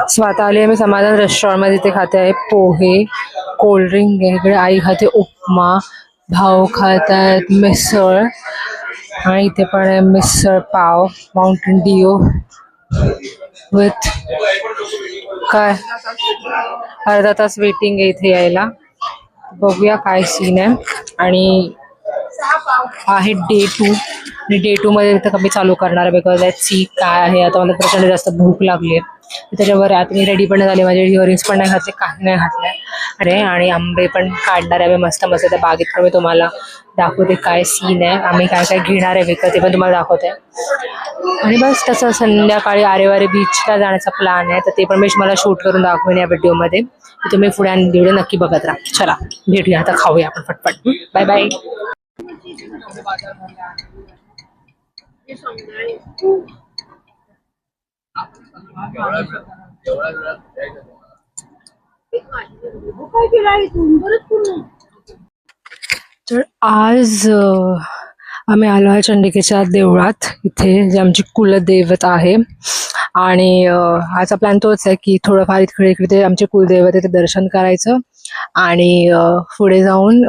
स्वतः आली आहे मी समाधान रेस्टॉरंटमध्ये. तिथे खाते आहे पोहे, कोल्ड्रिंक आहे इकडे, आई खाते उपमा, भाऊ खात आहेत मिसळ, आणि इथे पण आहे misal pav, mountain Dio with काय, अर्धा तास वेटिंग आहे इथे यायला. बघूया काय सीन आहे. आणि आहे डे 2, आणि डे 2 मध्ये तर कमी चालू करणार आहे बिकॉज लेट्स सी काय आहे. आता मला प्रचंड जास्त भूक लागली आहे. त्याच्यावर आता मी रेडी पण झाले, माझे इयरिंग्स पण नाही घातले, काही नाही घातलंय. अरे आणि आंबे पण काढणार आहे मस्त मस्त त्या बागेत, पण मी तुम्हाला दाखवते काय सीन आहे, आम्ही काय काय घेणार आहे विकत ते पण तुम्हाला दाखवते. आणि बस तसं संध्याकाळी आरेवारे बीचला जाण्याचा प्लॅन आहे, तर ते पण मी मला शूट करून दाखवेन या व्हिडिओमध्ये. तुम्ही पुढे आणि व्हिडिओ नक्की बघत राहा. चला भेटूया आता, खाऊया आपण फटफट. Bye bye. तर आज आम्ही आलो आहे चंडिकेच्या देवळात, इथे जे आमची कुलदैवत आहे. आणि आजचा प्लॅन तोच आहे की थोडंफार इकडे इकडे आमचे कुलदैवत आहे ते दर्शन करायचं, आणि पुढे जाऊन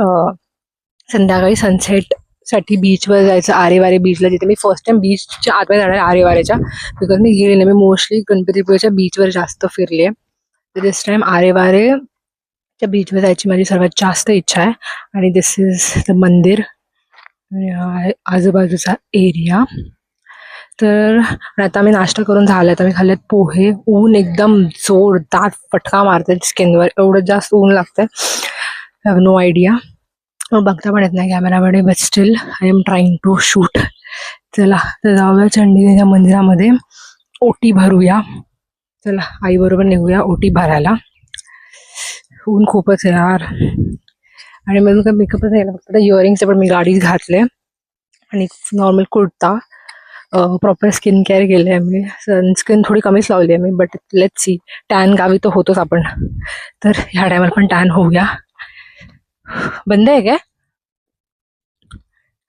संध्याकाळी सनसेट साठी बीचवर जायचं, आरेवारे बीचला, जिथे मी फर्स्ट टाइम बीचच्या आतमध्ये जाणार आहे आरेवारेच्या, बिकॉज मी गेले नाही, मी मोस्टली गणपतीपुळेच्या बीचवर जास्त फिरले. तर दिस टाइम आरेवारेच्या बीचवर जायची माझी सर्वात जास्त इच्छा आहे. आणि दिस इज द मंदिर आणि हा आहे आजूबाजूचा एरिया. तर आता मी नाश्ता करून झालाय, तर मी खाल्लेत पोहे. ऊन एकदम जोरदार फटका मारते स्किनवर, एवढं जास्त ऊन लागतंय, आय हॅव नो आयडिया. बघता पण येत नाही कॅमेरामध्ये, but still I am trying to shoot. चला तर जाऊया चंडिकेच्या मंदिरामध्ये, ओटी भरूया. चला आई बरोबर निघूया ओटी भरायला. ऊन खूपच आहे यार. आणि म्हणून काय मेकअपच नाही, फक्त इयरिंग्स पण मी गाडीत घातले, आणि normal kurta. Proper skin care केले आहे मी, सनस्क्रीन थोडी कमीच लावली आहे मी, बट लेट्स सी, टॅन गावी तर होतोच आपण, तर ह्या टायमाला पण टॅन होऊया. बंद आहे काय?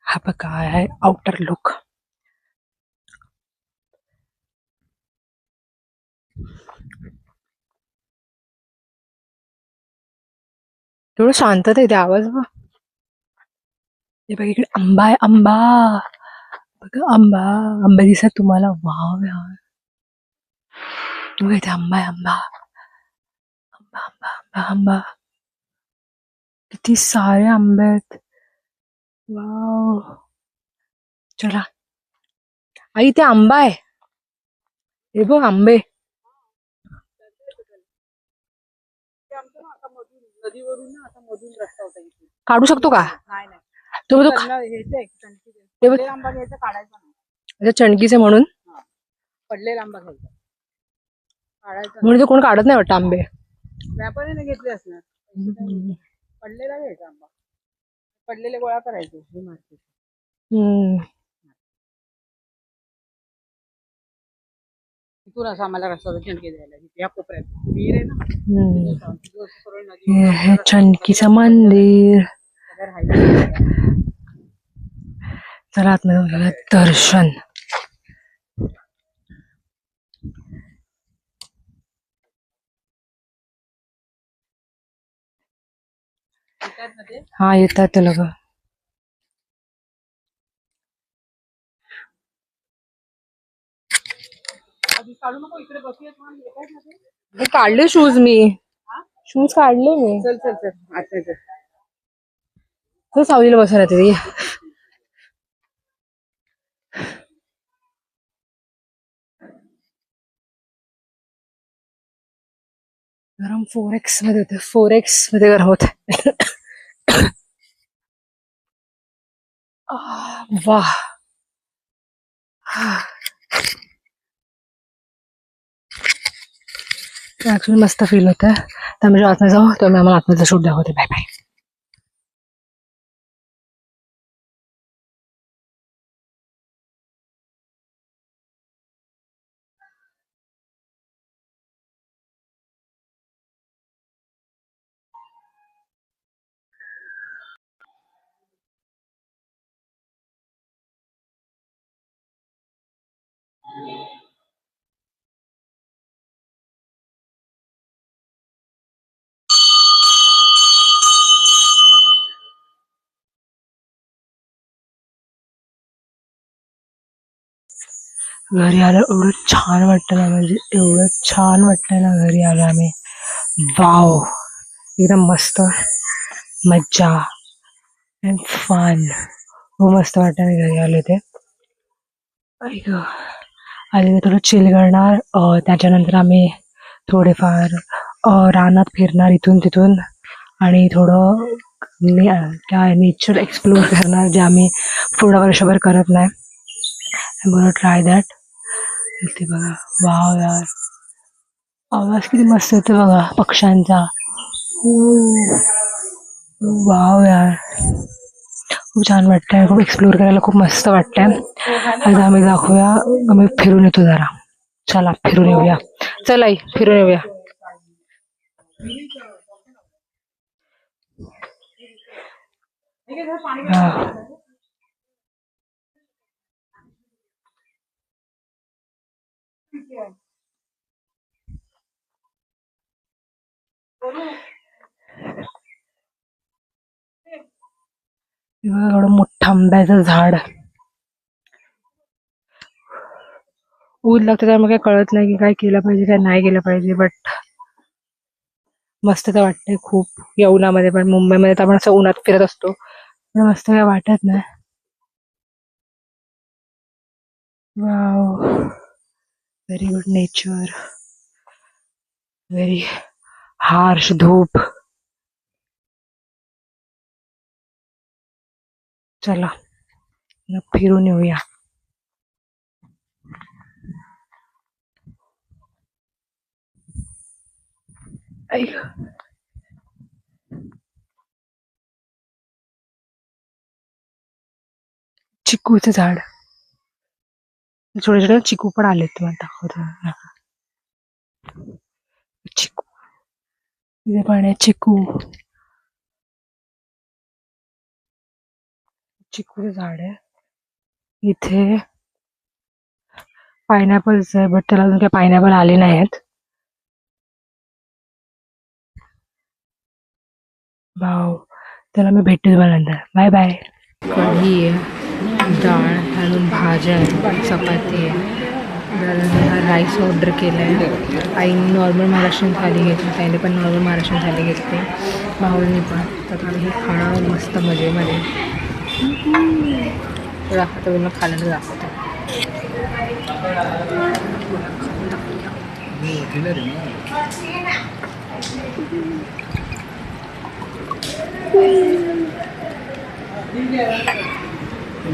हा बघा आहे आउटर लुक. थोडं शांतता येते, आवाज बघ. हे बघ इकडे आंबा आहे, आंबा बघा, आंबा आंबा दिसत तुम्हाला? वाव यार, तू इथे आंबा आहे, आंबा आंबा आंबा आंबा आंबा, किती सारे आंबे आहेत. वाव, चला आई ते आंबा आहे, हे बघ आंबे. काढू शकतो का? तो तो ते बघ, अच्छा चणकीचे म्हणून, पडलेला आंबा घ्यायचा, काढायचा म्हणून ते कोण काढत नाही वाटतं आंबे. व्यापाऱ्याने घेतले असणार. पडलेला घ्यायचा आंबा, पडलेले गोळा करायचे हे मार्केट. तिथून असं आम्हाला रस्ता चणके द्यायला, या कोपऱ्यात विहीर आहे ना, हे आहे चणकीचं मंदिर. चला आतमध्ये घेऊया दर्शन. हा येतात ते लोक. काढले शूज मी, शूज काढले मी. चल चल चल आता चल. तो सावलीला बसून येते. गरम 4x मध्ये होते, 4x मध्ये गरम होत. वाह, ऍक्च्युली मस्त फील होत आहे. त्यामुळे आतमध्ये जाऊ, तर मी आम्हाला आतमध्ये शूट दाखवते. Bye bye. घरी आलं एवढं छान वाटतं ना, म्हणजे एवढं छान वाटतंय ना घरी आलं आम्ही. वाव, एकदम मस्त मज्जा अँड फन. खूप मस्त वाटतं मी घरी आले ते. ऐक, आले मी थोडं चिल करणार. त्याच्यानंतर आम्ही थोडेफार रानात फिरणार इथून तिथून आणि थोडं काय नेचर एक्सप्लोर करणार, जे आम्ही पूर्ण वर्षभर करत नाही. बरं, ट्राय दॅट. इथे बघा, वाव यार, आवाज किती मस्त येतो बघा पक्ष्यांचा. वाव यार, खूप छान वाटतंय. खूप एक्सप्लोर करायला खूप मस्त वाटतंय. आता आम्ही दाखवूया, आम्ही फिरून येतो जरा. चला फिरून येऊया. चला आई, फिरून येऊया. हा. एवढं मोठं आंब्याचं झाड. ऊन लागतं त्यामुळे काही कळत नाही की काय केलं पाहिजे काय नाही केलं पाहिजे. बट मस्त तर वाटतंय खूप या उन्हामध्ये. पण मुंबईमध्ये तर आपण असं उन्हात फिरत असतो, पण मस्त काय वाटत नाही. Wow, very good nature, very harsh धूप. चला फिरून येऊया. ऐक, चिकूचं झाड, छोटे छोटे चिकू पण आलेत. तुम्हाला दाखवतो चिकू. इथे पण आहे चिकू. चिकूचं झाड आहे इथे. पायनॅपल्स आहे, बट त्याला अजून काही पायनॅपल आले नाही आहेत. वाव, त्याला मी भेटते तुम्हाला नंतर. Bye bye. कढी आहे, डाळ घालून भाज्या आहे, चपाती आहे. हा राईस ऑर्डर केला आहे. आईने नॉर्मल महाराष्ट्रीयन थाली घेतली, ताईने पण नॉर्मल महाराष्ट्रीयन थाली घेतली, भाऊनी पण. तर आम्ही हे खाणं मस्त मजेमध्ये. दाखवतो मी खाल्यानं दाखवतो.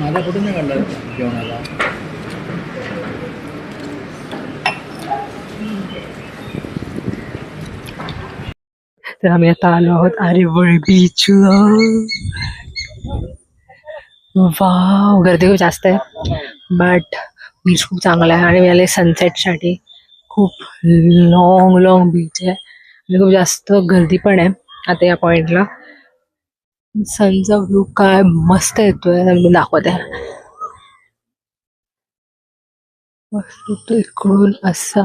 माझा कुठून नाही काढला जेवणाला. तर आम्ही आता आलो आहोत आरेवळ बीचला. वाव, गर्दी खूप जास्त आहे, बट बीच खूप चांगला आहे. आणि मी आले सनसेटसाठी. खूप लॉंग बीच आहे आणि खूप जास्त गर्दी पण आहे आता या पॉइंटला. सनचा व्ह्यू काय मस्त येतोय, मी दाखवते. मस्त तो इकडून असा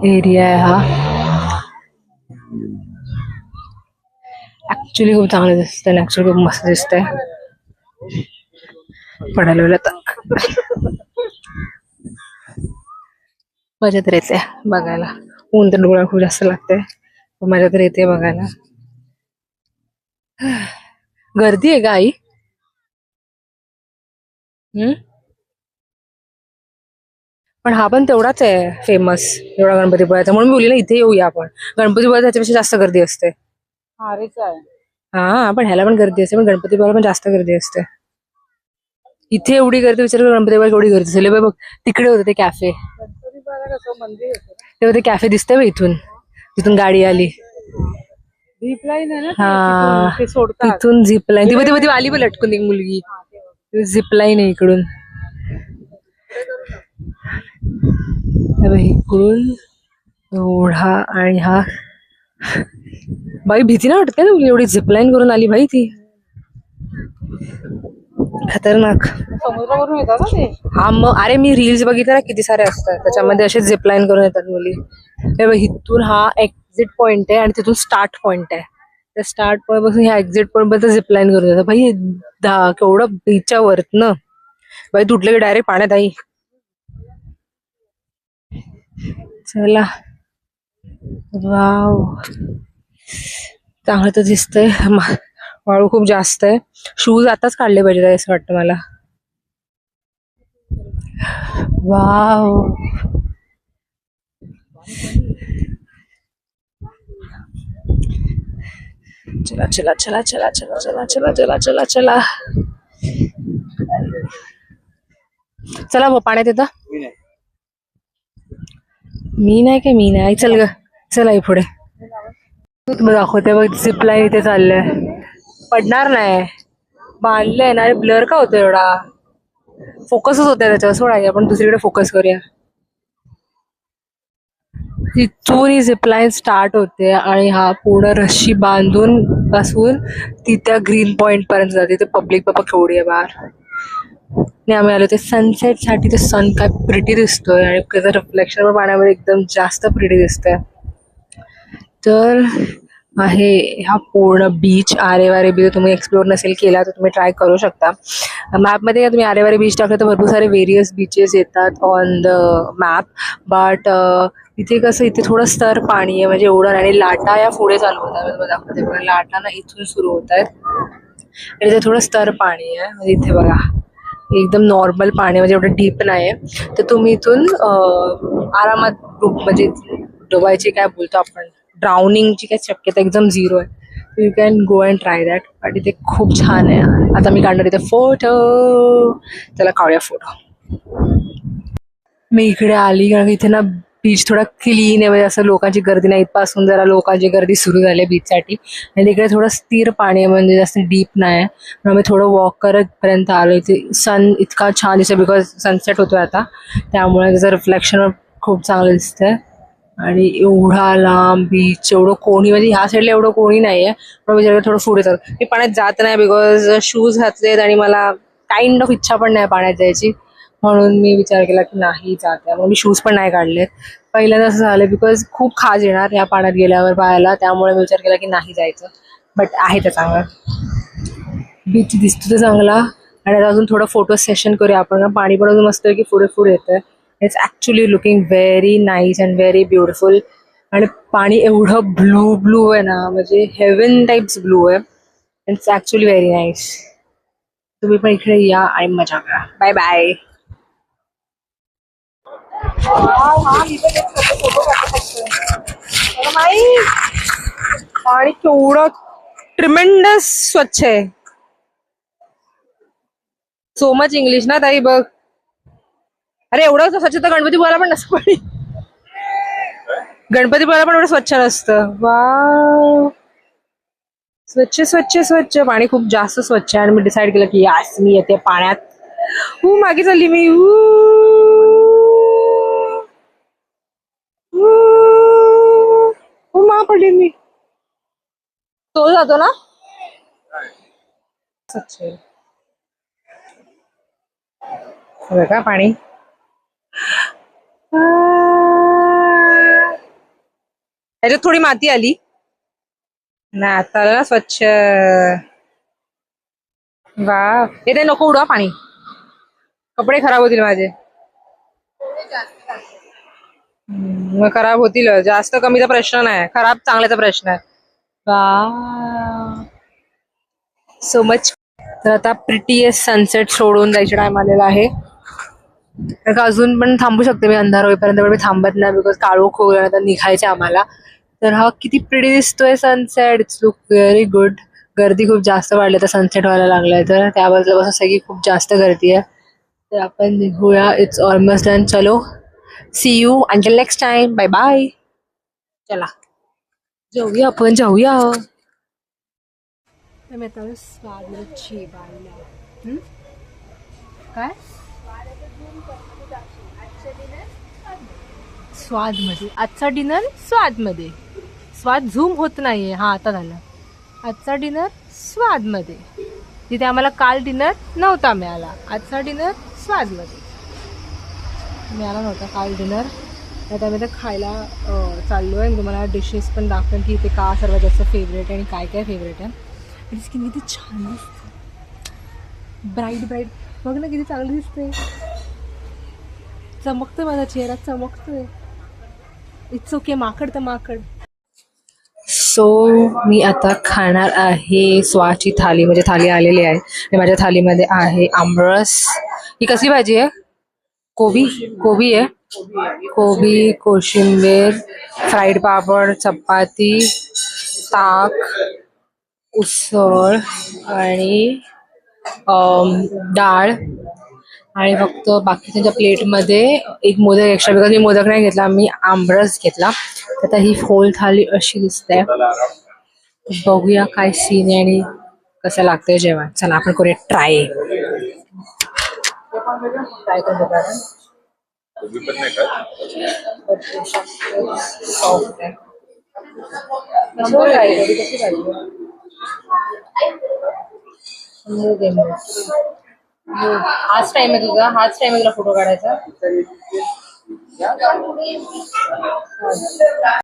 एरिया आहे हा. ऍक्च्युली खूप चांगलं दिसतंय, ऍक्च्युली खूप मस्त दिसतंय. पडायला वेळ आता मजा तर येते बघायला. ऊन तर डोळा खूप जास्त लागतंय, पण मजा तर येते बघायला. गर्दी आहे का आई? पण हा पण तेवढाच आहे फेमस एवढा गणपतीपुळ्याचा, म्हणून मी बोलली ना इथे येऊया आपण. गणपतीपुळ्यात त्याच्यापेक्षा जास्त गर्दी असते. हारेच आहे. हा, पण ह्याला पण गर्दी असते, पण गणपतीपुळ्याला पण जास्त गर्दी असते. इथे एवढी गर्दी, विचार कर गणपतीपुळ्यात एवढी गर्दी झाली बघ. तिकडे होते ते कॅफे, गणपतीपुळ्याला कसं मंदिर होतं ना. तेव्हा ते कॅफे दिसतंय बघ इथून, तिथून गाडी आली. झीप लाईन आहे ना ते, हा, तिथून ते सोडतात. तिथून झिप लाईन. ती आली पण लटकून एक मुलगी. झिप लाईन आहे इकडून. इकडून एवढा. आणि हा बाई, भीती नाही वाटत ना एवढी झिपलाईन करून आली बाई ती. खतरनाक. समुद्रावरून येतात ना ते. हा मग, अरे मी रील्स बघितल्या ना, किती सारे असतात त्याच्यामध्ये असे झिपलाईन करून येतात मुली. इथून हा एक्झिट पॉइंट आहे आणि तिथून स्टार्ट पॉइंट आहे. त्या स्टार्ट पॉइंट पासून ह्या एक्झिट पॉइंट पर्यंत झिपलाईन करून येतात भाई. केवढं बीचच्या वरत ना बाई, तुटले की डायरेक्ट पाण्यात आई. चला. वाव, चांगलं तर दिसतंय. वाळू खूप जास्त आहे. शूज आताच काढले पाहिजे असं वाटतं मला. वाव, चला चला चला चला चला चला चला चला चला चला चला भाऊ, पाण्यात येतं. मी नाही काय, मी नाही. चल ग, चला आई पुढे. तुम्ही दाखवते बघ, झिपलाईन इथे चाललंय. पडणार नाही, बांधलंय ना. ब्लर का होतो एवढा? फोकसच होतोय त्याच्यावर. सोडा, आपण दुसरीकडे फोकस करूया. तिथून ही झिपलाईन स्टार्ट होते आणि हा पूर्ण रशी बांधून पासून ती त्या ग्रीन पॉइंट पर्यंत जाते. ते पब्लिक बाबा केवढी आहे बाहेर. आणि आम्ही आलो ते सनसेट साठी. ते सन काय प्रिटी दिसतोय आणि त्याचं रिफ्लेक्शन पाण्यामध्ये एकदम जास्त प्रिटी दिसतंय. तर आहे हा पूर्ण बीच. आरेवारे बीच तुम्ही एक्सप्लोर नसेल केला तर तुम्ही ट्राय करू शकता. मॅपमध्ये तुम्ही आरेवारे बीच टाकलं तर भरपूर सारे व्हेरियस बीचेस येतात ऑन द मॅप. बट इथे कसं, इथे थोडं स्तर पाणी आहे, म्हणजे एवढं. आणि लाटा या पुढे चालू होत आहेत. दाखवते बघा, लाटा ना इथून सुरू होत आहेत आणि इथे थोडं स्तर पाणी आहे. म्हणजे इथे बघा एकदम नॉर्मल पाणी, म्हणजे एवढं डीप नाही आहे. तर तुम्ही इथून आरामात म्हणजे डोबायची काय बोलतो आपण, ड्राउनिंगची काय शक्यता एकदम झिरो आहे. You can go and try that. But इथे खूप छान आहे. आता मी काढणार इथे फोटो. त्याला काढूया फोटो. मी इकडे आली कारण इथे ना बीच थोडा क्लीन आहे, म्हणजे असं लोकांची गर्दी नाही. इथपासून जरा लोकांची गर्दी सुरू झाली आहे बीचसाठी. आणि तिकडे थोडं स्थिर पाणी आहे, म्हणजे जास्त डीप नाही. मग आम्ही थोडं वॉक करत पर्यंत आलो. इथे सन इतका छान दिसतोय बिकॉज सनसेट होतोय आता, त्यामुळे त्याचं रिफ्लेक्शन खूप चांगलं दिसतंय. आणि एवढा लांब बीच, एवढं कोणी, म्हणजे ह्या साईडला एवढं कोणी नाहीये. पण मी थोडं पुढे चालू. मी पाण्यात जात नाही बिकॉज शूज घातलेत आणि मला काइंड ऑफ इच्छा पण नाही पाण्यात जायची. म्हणून मी विचार केला की नाही जाते. मग मी शूज पण नाही काढलेत. पहिल्यांदा असं झालं बिकॉज खूप खाज येणार या पाण्यात गेल्यावर पायाला, त्यामुळे मी विचार केला की नाही जायचं. बट आहे तर चांगलं, बीच दिसतो तर चांगला. आणि आता अजून थोडं फोटो सेशन करूया आपण. पाणी पण अजून मस्त की पुढे पुढे येतंय. It's actually looking very nice and very beautiful. आणि पाणी एवढं ब्लू ब्लू आहे ना, म्हणजे हेवन टाईप्स ब्लू आहे. It's actually very nice. तुम्ही पण इकडे या आणि मजा करा. Bye bye. पाणी केवढं ट्रिमेंडस स्वच्छ आहे. सो मच इंग्लिश ना ताई बघ. अरे एवढं स्वच्छता गणपतीपुळ्याला पण नसतं पाणी. गणपतीपुळ्याला पण एवढं स्वच्छ नसतं. वा, स्वच्छ स्वच्छ स्वच्छ पाणी खूप जास्त स्वच्छ आहे. आणि मी डिसाईड केलं की यास मी येते पाण्यात. मागे चालली मी. मा पडली मी. तो जातो ना स्वच्छ का पाणी. त्याच्यात थोडी माती आली ना, आता आलं ना स्वच्छ. वा, येते नको उडवा पाणी, कपडे खराब होतील माझे. मग खराब होतील. जास्त कमीचा प्रश्न नाही, खराब चांगल्याचा प्रश्न आहे. वा, सो मच. तर आता प्रिटीएस्ट सनसेट सोडून जायचं टाइम आलेला आहे. कारण का अजून पण थांबू शकते मी अंधार होईपर्यंत, पण मी थांबत नाही बिकॉज काळोख होईल निघायचे आम्हाला. तर हा किती प्रिटी दिसतोय sunset. It's look very good. गर्दी खूप जास्त वाढली तर सनसेट व्हायला लागलाय, तर त्या बाजूला सगळी खूप जास्त गर्दी आहे. तर आपण निघूया. It's almost done. चलो, see you until next time. Bye bye. चला जाऊया, आपण जाऊया. काय स्वाद मध्ये आजचा डिनर, स्वाद मध्ये. स्वाद झूम होत नाहीये. हा आता झालं. आजचा डिनर स्वाद मध्ये. तिथे आम्हाला काल डिनर नव्हता मिळाला, आजचा डिनर स्वाद मध्ये मिळाला नव्हता काल डिनर. आता आम्ही तर खायला चाललो आहे. तुम्हाला डिशेस पण दाखवेन की इथे का सर्वात जास्त फेवरेट आहे आणि काय काय फेवरेट आहे. आणि स्किन किती छान दिसते, ब्राईट ब्राईट. बघ ना किती चांगली दिसते. चमकतोय माझा चेहरा, चमकतोय. इट्स ओके, माकड तर माकड. सो मी आता खाणार आहे स्वाची थाली. म्हणजे थाली आलेली आहे आणि माझ्या थालीमध्ये आहे आमरस. ही कसली भाजी आहे? कोबी. कोबी आहे. कोबी, कोशिंबीर, फ्राईड पापड, चपाती, ताक, उसळ आणि डाळ. आणि फक्त बाकीच्या प्लेटमध्ये एक मोदक एक्स्ट्रा, बिकॉज मी मोदक नाही घेतला, मी आमरस घेतला. आता ही होल थाली अशी दिसते. बघूया काय सीन आहे आणि कसं लागतंय जेवण. चला आपण करूया ट्राय. ट्राय करू आपण. हाच टाइम आहे तुझा, हाच टाइम आहे तुला फोटो काढायचा.